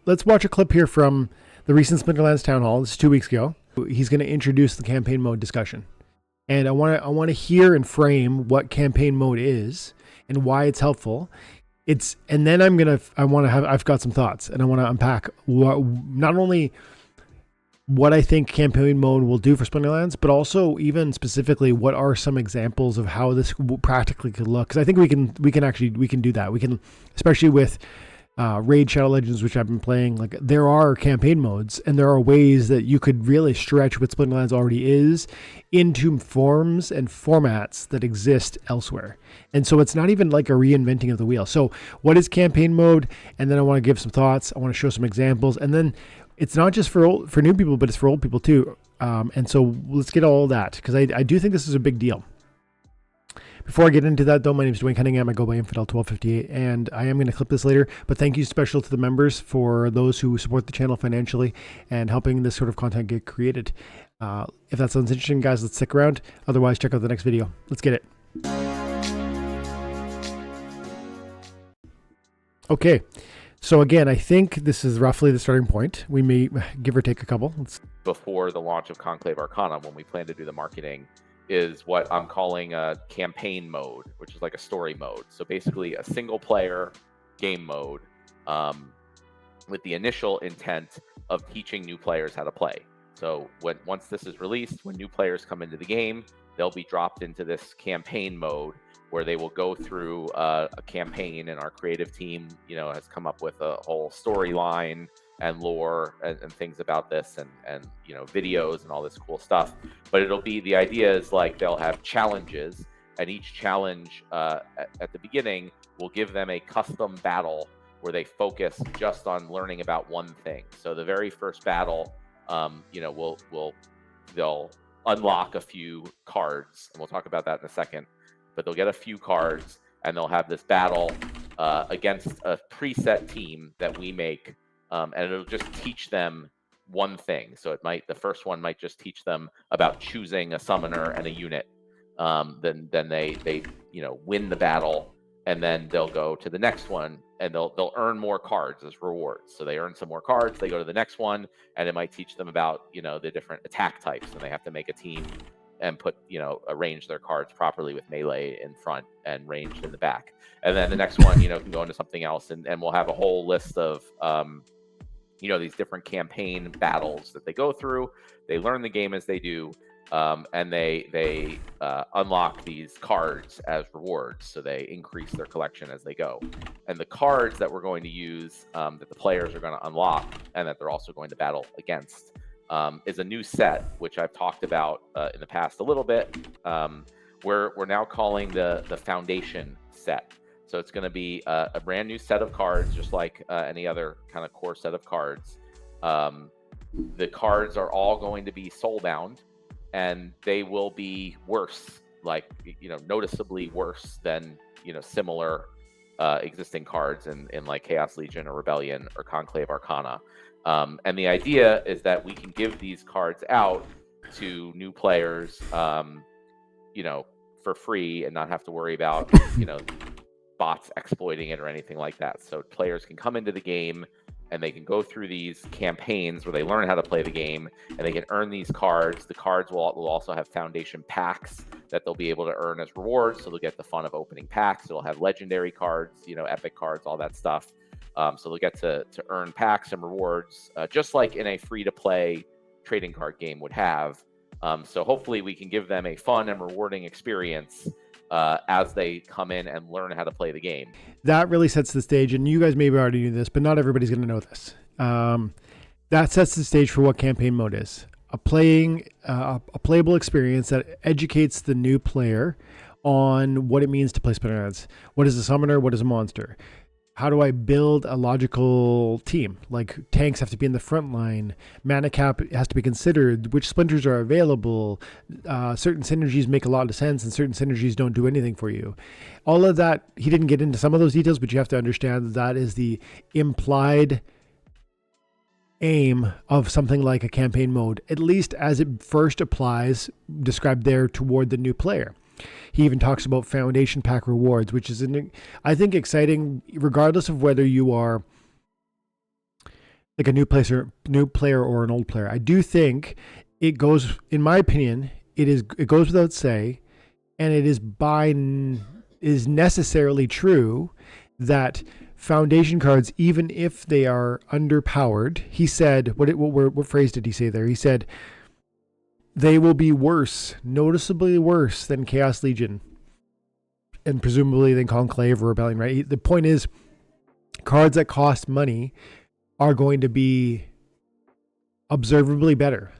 Let's watch a clip here from the recent Splinterlands town hall. This is 2 weeks ago. He's going to introduce the campaign mode discussion. And I want to hear and frame what campaign mode is and why it's helpful. I've got some thoughts, and I want to unpack not only what I think campaign mode will do for Splinterlands, but also even specifically what are some examples of how this practically could look. Because I think we can do that. We can, especially with Raid Shadow Legends, which I've been playing. Like, there are campaign modes, and there are ways that you could really stretch what Splinterlands already is into forms and formats that exist elsewhere. And so it's not even like a reinventing of the wheel. So what is campaign mode? And then I want to give some thoughts. I want to show some examples, and then it's not just for new people, but it's for old people too. And so let's get all that, because I do think this is a big deal. Before I get into that, though, my name is Dwayne Cunningham. I go by Infidel1258, and I am going to clip this later. But thank you special to the members for those who support the channel financially and helping this sort of content get created. If that sounds interesting, guys, let's stick around. Otherwise, check out the next video. Let's get it. Okay. So again, I think this is roughly the starting point. We may give or take a couple. Before the launch of Conclave Arcana, when we plan to do the marketing, is what I'm calling a campaign mode, which is like a story mode. So basically a single player game mode with the initial intent of teaching new players how to play. So once this is released, when new players come into the game, they'll be dropped into this campaign mode where they will go through a campaign, and our creative team, has come up with a whole storyline and lore and things about this, and videos and all this cool stuff. But the idea is like they'll have challenges, and each challenge at the beginning will give them a custom battle where they focus just on learning about one thing. So the very first battle, they'll unlock a few cards, and we'll talk about that in a second. But they'll get a few cards, and they'll have this battle against a preset team that we make, and it'll just teach them one thing. So the first one might just teach them about choosing a summoner and a unit. Then they win the battle, and then they'll go to the next one, and they'll earn more cards as rewards. So they earn some more cards, they go to the next one, and it might teach them about the different attack types, and they have to make a team and arrange their cards properly with melee in front and ranged in the back. And then the next one, can go into something else, and we'll have a whole list of, these different campaign battles that they go through. They learn the game as they do, and they unlock these cards as rewards. So they increase their collection as they go. And the cards that we're going to use, that the players are going to unlock, and that they're also going to battle against, is a new set, which I've talked about in the past a little bit. We're now calling the Foundation set. So it's going to be a brand new set of cards, just like any other kind of core set of cards. The cards are all going to be soulbound, and they will be worse, noticeably worse than similar existing cards in like Chaos Legion or Rebellion or Conclave Arcana. And the idea is that we can give these cards out to new players, for free, and not have to worry about, bots exploiting it or anything like that. So players can come into the game, and they can go through these campaigns where they learn how to play the game, and they can earn these cards. The cards will also have Foundation packs that they'll be able to earn as rewards. So they'll get the fun of opening packs. It'll have legendary cards, epic cards, all that stuff. So they'll get to earn packs and rewards, just like in a free-to-play trading card game would have. So hopefully we can give them a fun and rewarding experience as they come in and learn how to play the game. That really sets the stage, and you guys maybe already knew this, but not everybody's going to know this. That sets the stage for what campaign mode is. A playable experience that educates the new player on what it means to play Splinterlands. What is a summoner? What is a monster? How do I build a logical team? Like, tanks have to be in the front line. Mana cap has to be considered. Which splinters are available? Certain synergies make a lot of sense, and certain synergies don't do anything for you. All of that, he didn't get into some of those details, but you have to understand that is the implied aim of something like a campaign mode, at least as it first applies, described there, toward the new player. He even talks about Foundation pack rewards, which is, I think, exciting, regardless of whether you are like a new player or an old player. I do think it goes, in my opinion, it goes without say, and it is necessarily true that foundation cards, even if they are underpowered, he said, what phrase did he say there? He said they will be worse, noticeably worse than Chaos Legion, and presumably than Conclave or Rebellion. Right? The point is, cards that cost money are going to be observably better.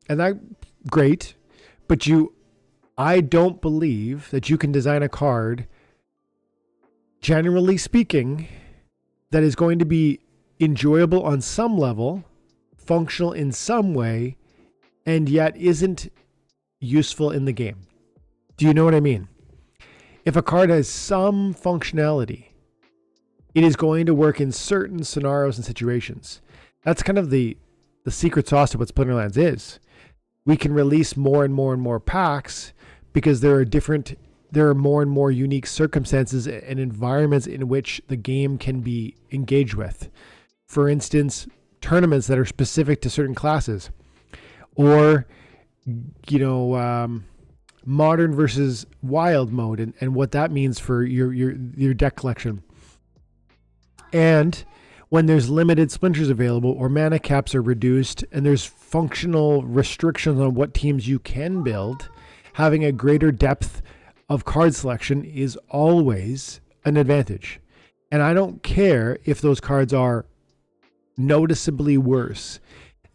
And that's great, but I don't believe that you can design a card, generally speaking, that is going to be enjoyable on some level, functional in some way, and yet isn't useful in the game. Do you know what I mean? If a card has some functionality, it is going to work in certain scenarios and situations. That's kind of the secret sauce of what Splinterlands is. We can release more and more and more packs because there are more and more unique circumstances and environments in which the game can be engaged with. For instance, tournaments that are specific to certain classes, or modern versus wild mode and what that means for your deck collection. And when there's limited splinters available or mana caps are reduced and there's functional restrictions on what teams you can build, having a greater depth of card selection is always an advantage. And I don't care if those cards are noticeably worse.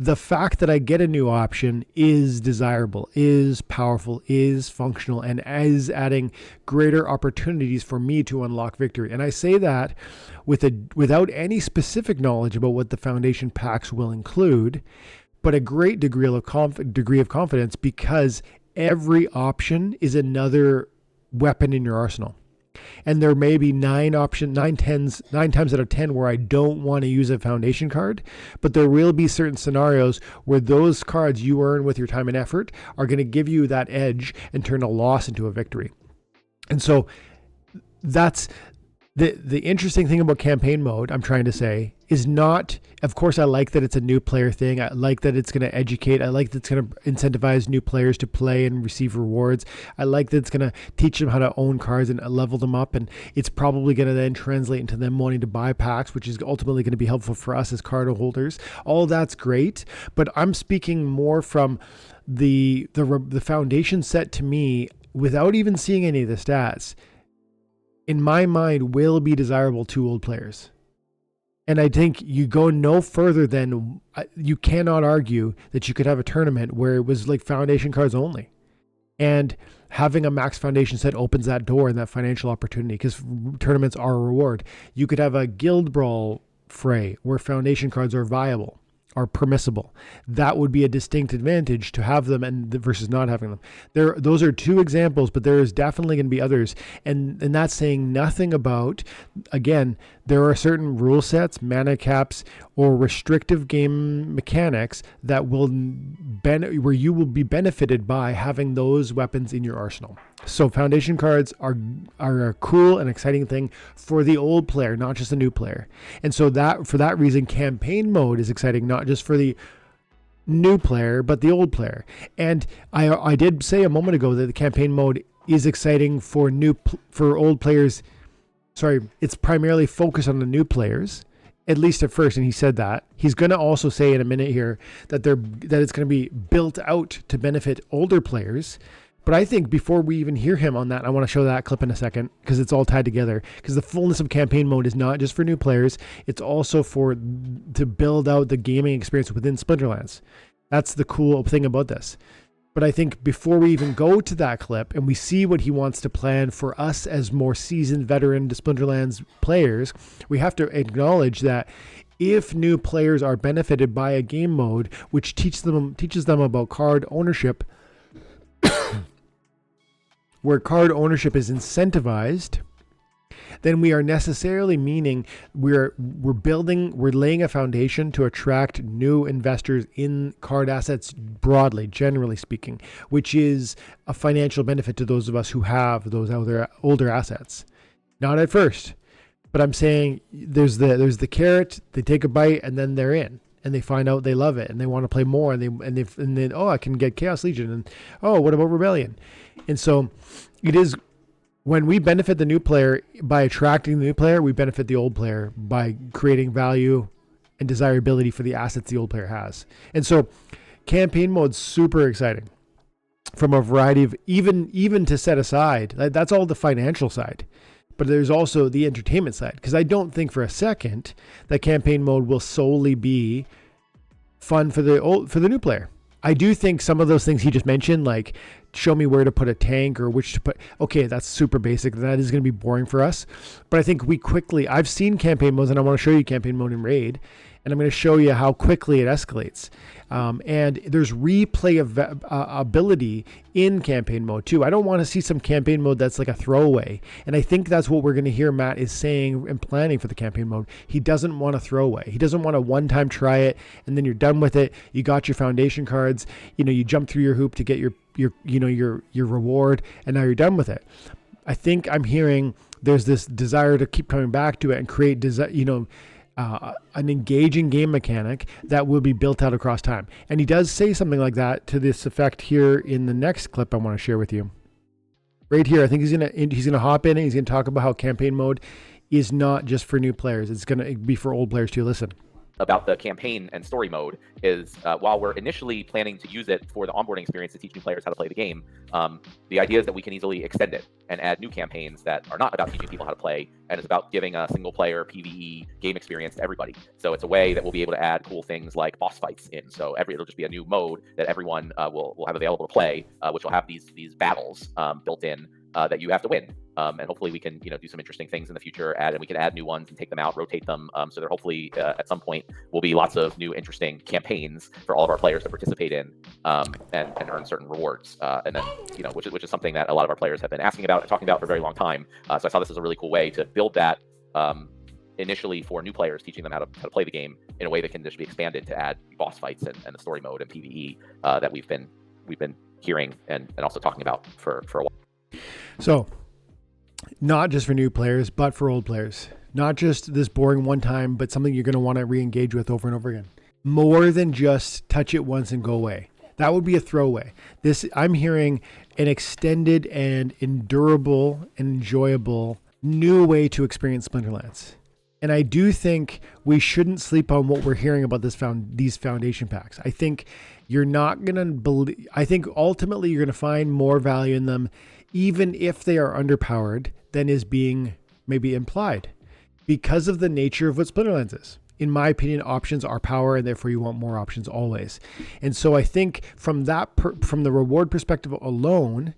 The fact that I get a new option is desirable, is powerful, is functional, and is adding greater opportunities for me to unlock victory. And I say that without any specific knowledge about what the foundation packs will include, but a great degree of confidence, because every option is another weapon in your arsenal. And there may be 9 times out of 10 where I don't want to use a foundation card, but there will be certain scenarios where those cards you earn with your time and effort are going to give you that edge and turn a loss into a victory. And so that's the interesting thing about campaign mode, I'm trying to say, is not, of course, I like that it's a new player thing. I like that it's going to educate. I like that it's going to incentivize new players to play and receive rewards. I like that it's going to teach them how to own cards and level them up. And it's probably going to then translate into them wanting to buy packs, which is ultimately going to be helpful for us as card holders. All that's great. But I'm speaking more from the foundation set to me, without even seeing any of the stats, in my mind, will be desirable to old players. And I think you go no further than, you cannot argue that you could have a tournament where it was like foundation cards only. And having a max foundation set opens that door and that financial opportunity, because tournaments are a reward. You could have a guild brawl fray where foundation cards are viable, are permissible. That would be a distinct advantage to have them and versus not having them. Those are 2 examples, but there is definitely going to be others. And that's saying nothing about, again, there are certain rule sets, mana caps, or restrictive game mechanics that will where you will be benefited by having those weapons in your arsenal. So foundation cards are a cool and exciting thing for the old player, not just the new player. And so that, for that reason, campaign mode is exciting, not just for the new player, but the old player. And I did say a moment ago that the campaign mode is exciting for old players. Sorry, it's primarily focused on the new players, at least at first, and he said that. He's going to also say in a minute here that it's going to be built out to benefit older players. But I think before we even hear him on that, I want to show that clip in a second, because it's all tied together. Because the fullness of campaign mode is not just for new players, it's also to build out the gaming experience within Splinterlands. That's the cool thing about this. But I think before we even go to that clip and we see what he wants to plan for us as more seasoned veteran Splinterlands players, we have to acknowledge that if new players are benefited by a game mode which teaches them about card ownership, where card ownership is incentivized, then we are necessarily meaning we're laying a foundation to attract new investors in card assets broadly, generally speaking, which is a financial benefit to those of us who have those older assets. Not at first, But I'm saying there's the carrot. They take a bite and then they're in, and they find out they love it and they want to play more. And then I can get Chaos Legion, and what about Rebellion? And so it is when we benefit the new player by attracting the new player, we benefit the old player by creating value and desirability for the assets the old player has. And so campaign mode's super exciting from a variety of even to set aside. That's all the financial side. But there's also the entertainment side, because I don't think for a second that campaign mode will solely be fun for the new player. I do think some of those things he just mentioned, like show me where to put a tank or which to put. Okay, that's super basic. That is going to be boring for us. But I think I've seen campaign modes, and I want to show you campaign mode in Raid, and I'm going to show you how quickly it escalates. And there's replay ability in campaign mode too. I don't want to see some campaign mode that's like a throwaway. And I think that's what we're going to hear Matt is saying and planning for the campaign mode. He doesn't want a throwaway. He doesn't want a one-time try it and then you're done with it. You got your foundation cards. You jump through your hoop to get your reward, and now you're done with it. I think I'm hearing there's this desire to keep coming back to it and create an engaging game mechanic that will be built out across time. And he does say something like that to this effect here in the next clip I want to share with you. Right here, I think he's gonna hop in and he's gonna talk about how campaign mode is not just for new players. It's gonna be for old players too. Listen. About the campaign and story mode is while we're initially planning to use it for the onboarding experience to teach new players how to play the game, the idea is that we can easily extend it and add new campaigns that are not about teaching people how to play, and it's about giving a single player PvE game experience to everybody. So it's a way that we'll be able to add cool things like boss fights in. So it'll just be a new mode that everyone will have available to play, which will have these battles built in that you have to win. And hopefully we can do some interesting things in the future, and we can add new ones and take them out, rotate them. So there hopefully at some point will be lots of new interesting campaigns for all of our players to participate in and earn certain rewards. And then which is something that a lot of our players have been asking about and talking about for a very long time. So I saw this as a really cool way to build that initially for new players, teaching them how to play the game in a way that can just be expanded to add boss fights and the story mode and PvE that we've been hearing and also talking about for a while. So not just for new players, but for old players. Not just this boring one time, but something you're going to want to re-engage with over and over again. More than just touch it once and go away. That would be a throwaway. I'm hearing an extended and endurable and enjoyable new way to experience Splinterlands. And I do think we shouldn't sleep on what we're hearing about these foundation packs. I think you're not going to believe. I think ultimately you're going to find more value in them, even if they are underpowered than is being maybe implied, because of the nature of what Splinterlands is. In my opinion, options are power, and therefore you want more options always. And so I think from the reward perspective alone,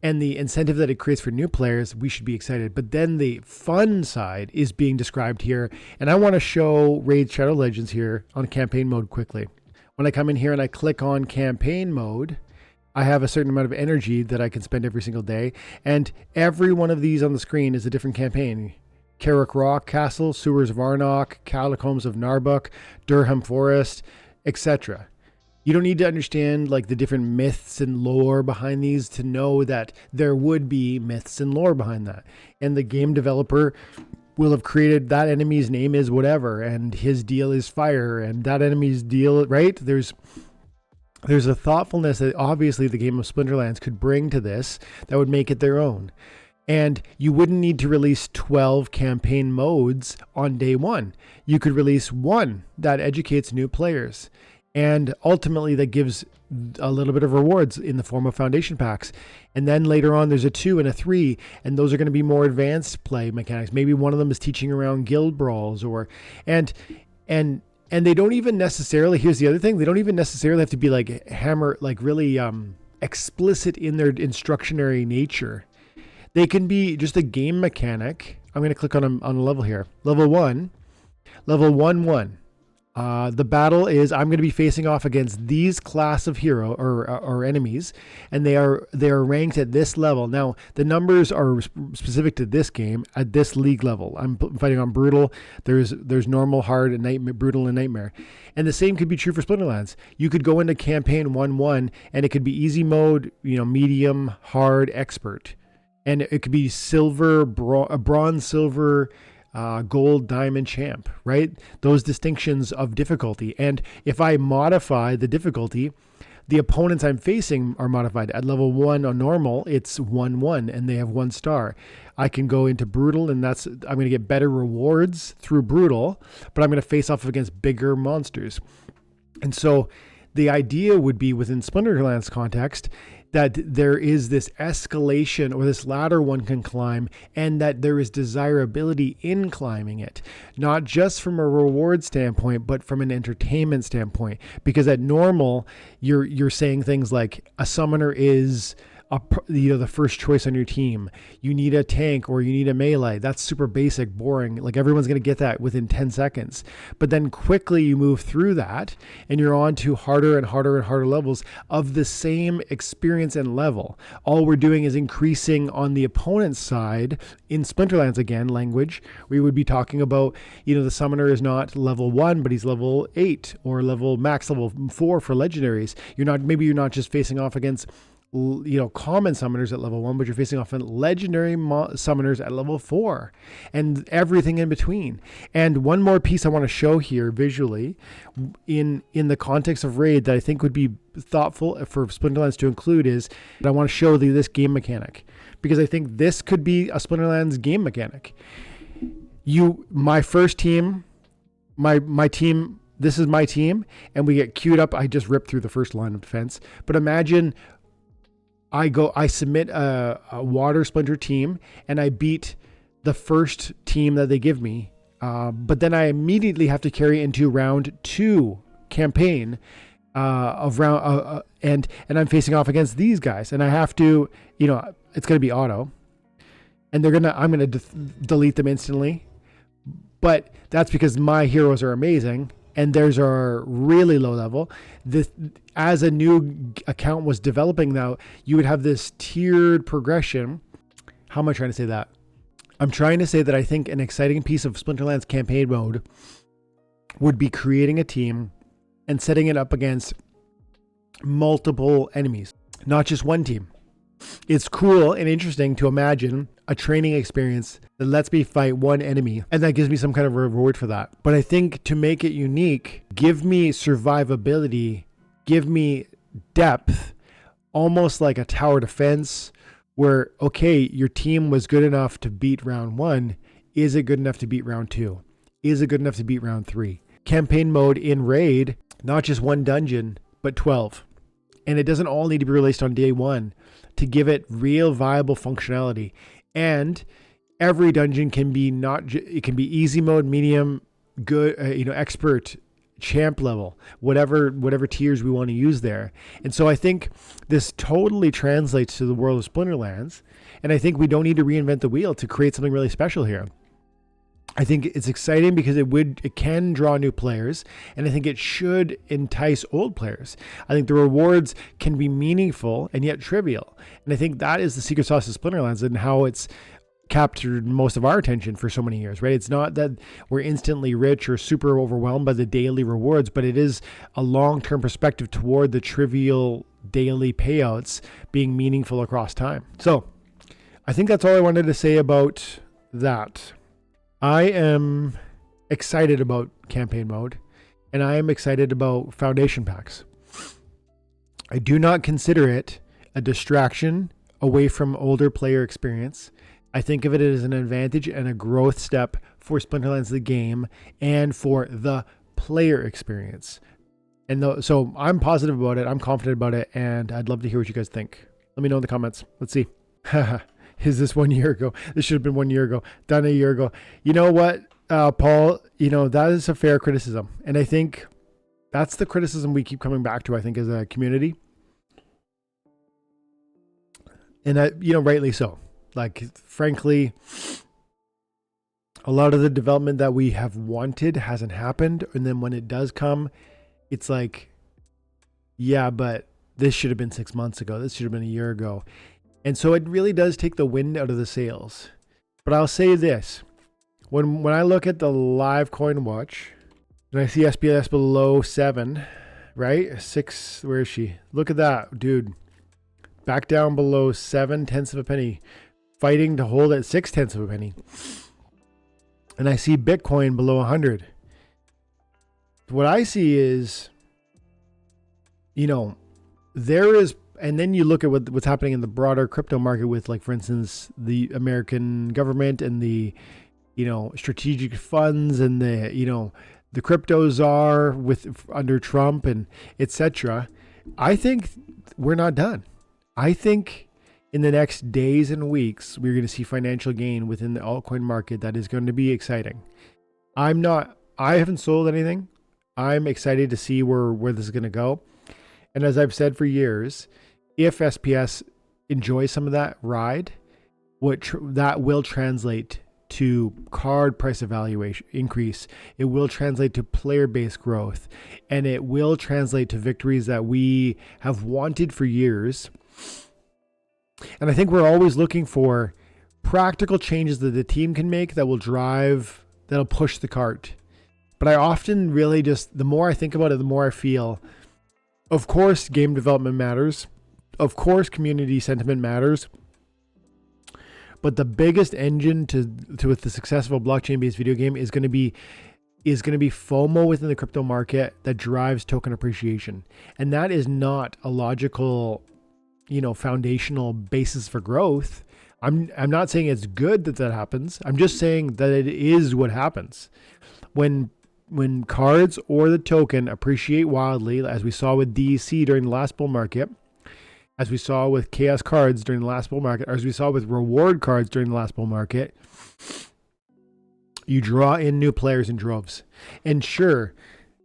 and the incentive that it creates for new players, we should be excited. But then the fun side is being described here. And I want to show Raid Shadow Legends here on campaign mode quickly. When I come in here and I click on campaign mode, I have a certain amount of energy that I can spend every single day. And every one of these on the screen is a different campaign. Carrick Rock Castle, Sewers of Arnok, Catacombs of Narbuk, Durham Forest, etc. You don't need to understand like the different myths and lore behind these to know that there would be myths and lore behind that. And the game developer will have created that enemy's name is whatever, and his deal is fire, and that enemy's deal, right? There's a thoughtfulness that obviously the game of Splinterlands could bring to this that would make it their own. And you wouldn't need to release 12 campaign modes on day one. You could release one that educates new players. And ultimately that gives a little bit of rewards in the form of foundation packs. And then later on there's a 2 and a 3, and those are going to be more advanced play mechanics. Maybe one of them is teaching around guild brawls and they don't even necessarily, here's the other thing, they don't even necessarily have to be really explicit in their instructionary nature. They can be just a game mechanic. I'm going to click on a level here. Level 1. The battle is I'm going to be facing off against these class of hero or enemies, and they are ranked at this level. Now the numbers are specific to this game at this league level. I'm fighting on brutal. There's normal, hard, and nightmare, brutal, and nightmare. And the same could be true for Splinterlands. You could go into campaign 1-1, and it could be easy mode, medium, hard, expert, and it could be silver, bronze, silver, gold, diamond, champ, right? Those distinctions of difficulty. And if I modify the difficulty, the opponents I'm facing are modified. At level 1 on normal, it's 1-1, and they have 1 star. I can go into brutal, and I'm going to get better rewards through brutal, but I'm going to face off against bigger monsters. And so the idea would be within Splinterlands context that there is this escalation or this ladder one can climb, and that there is desirability in climbing it, not just from a reward standpoint, but from an entertainment standpoint. Because at normal, you're saying things like a summoner is the first choice on your team. You need a tank or you need a melee. That's super basic, boring. Like everyone's going to get that within 10 seconds. But then quickly you move through that and you're on to harder and harder and harder levels of the same experience and level. All we're doing is increasing on the opponent's side. In Splinterlands, again, language, we would be talking about, the summoner is not level 1, but he's level 8 or max level 4 for legendaries. Maybe you're not just facing off against common summoners at level 1, but you're facing off legendary summoners at level 4 and everything in between. And one more piece I want to show here visually in the context of raid that I think would be thoughtful for Splinterlands to include is that I want to show this game mechanic, because I think this could be a Splinterlands game mechanic. My first team, my team, this is my team, and we get queued up. I just ripped through the first line of defense, but imagine I submit a water splinter team and I beat the first team that they give me. But then I immediately have to carry into round 2 campaign of round, and I'm facing off against these guys, and I have to, it's going to be auto, and I'm going to delete them instantly. But that's because my heroes are amazing and theirs are really low level. As a new account was developing now, you would have this tiered progression. How am I trying to say that? I'm trying to say that I think an exciting piece of Splinterlands campaign mode would be creating a team and setting it up against multiple enemies, not just one team. It's cool and interesting to imagine a training experience that lets me fight one enemy, and that gives me some kind of reward for that. But I think to make it unique, give me survivability, give me depth, almost like a tower defense where, okay, your team was good enough to beat round 1. Is it good enough to beat round 2? Is it good enough to beat round 3? Campaign mode in raid, not just one dungeon, but 12. And it doesn't all need to be released on day 1 to give it real viable functionality. And every dungeon can be it can be easy mode, medium, good, expert, champ level, whatever tiers we want to use there. And so I think this totally translates to the world of Splinterlands. And I think we don't need to reinvent the wheel to create something really special here. I think it's exciting because it can draw new players, and I think it should entice old players. I think the rewards can be meaningful and yet trivial. And I think that is the secret sauce of Splinterlands and how it's captured most of our attention for so many years, right? It's not that we're instantly rich or super overwhelmed by the daily rewards, but it is a long-term perspective toward the trivial daily payouts being meaningful across time. So I think that's all I wanted to say about that. I am excited about campaign mode, and I am excited about foundation packs. I do not consider it a distraction away from older player experience. I think of it as an advantage and a growth step for Splinterlands the game and for the player experience. And so I'm positive about it. I'm confident about it, and I'd love to hear what you guys think. Let me know in the comments. Let's see. Is this 1 year ago? This should have been 1 year ago. Done a year ago. You know what, Paul? That is a fair criticism. And I think that's the criticism we keep coming back to, I think, as a community. And, rightly so. Like, frankly, a lot of the development that we have wanted hasn't happened. And then when it does come, it's like, yeah, but this should have been 6 months ago. This should have been a year ago. And so it really does take the wind out of the sails. But I'll say this. When I look at the live coin watch and I see SPS below 7, right? 6, where is she? Look at that, dude. Back down below 7/10 of a penny. Fighting to hold at 6/10 of a penny. and I see Bitcoin below 100. What I see is, there is, and then you look at what's happening in the broader crypto market with, like, for instance, the American government and the, strategic funds and the crypto czar under Trump and etc. I think we're not done. I think in the next days and weeks, we're going to see financial gain within the altcoin market that is going to be exciting. I haven't sold anything. I'm excited to see where this is going to go. And as I've said for years, if SPS enjoys some of that ride, that will translate to card price evaluation increase. It will translate to player base growth, and it will translate to victories that we have wanted for years. And I think we're always looking for practical changes that the team can make that'll push the cart. But I often really the more I think about it, the more I feel, of course, game development matters. Of course, community sentiment matters. But the biggest engine with the successful blockchain-based video game is going to be FOMO within the crypto market that drives token appreciation. And that is not a logical, foundational basis for growth. I'm not saying it's good that happens. I'm just saying that it is what happens. When cards or the token appreciate wildly, as we saw with DEC during the last bull market, as we saw with chaos cards during the last bull market, or as we saw with reward cards during the last bull market, you draw in new players in droves. And sure,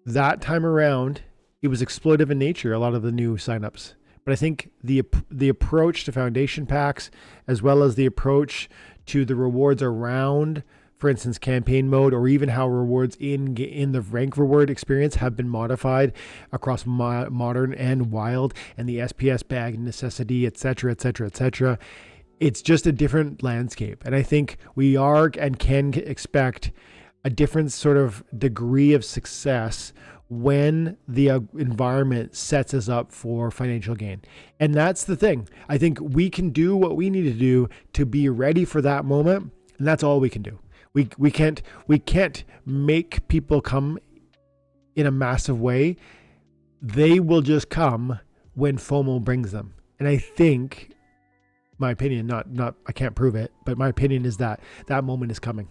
that time around, it was exploitive in nature, a lot of the new signups. But I think the approach to foundation packs, as well as the approach to the rewards around, for instance, campaign mode, or even how rewards in the rank reward experience have been modified across modern and wild, and the SPS bag necessity, etc., etc., etc. It's just a different landscape. And I think we are and can expect a different sort of degree of success when the environment sets us up for financial gain. And that's the thing. I think we can do what we need to do to be ready for that moment. And that's all we can do. We can't make people come in a massive way. They will just come when FOMO brings them. And I think, my opinion, not I can't prove it, but my opinion is that moment is coming.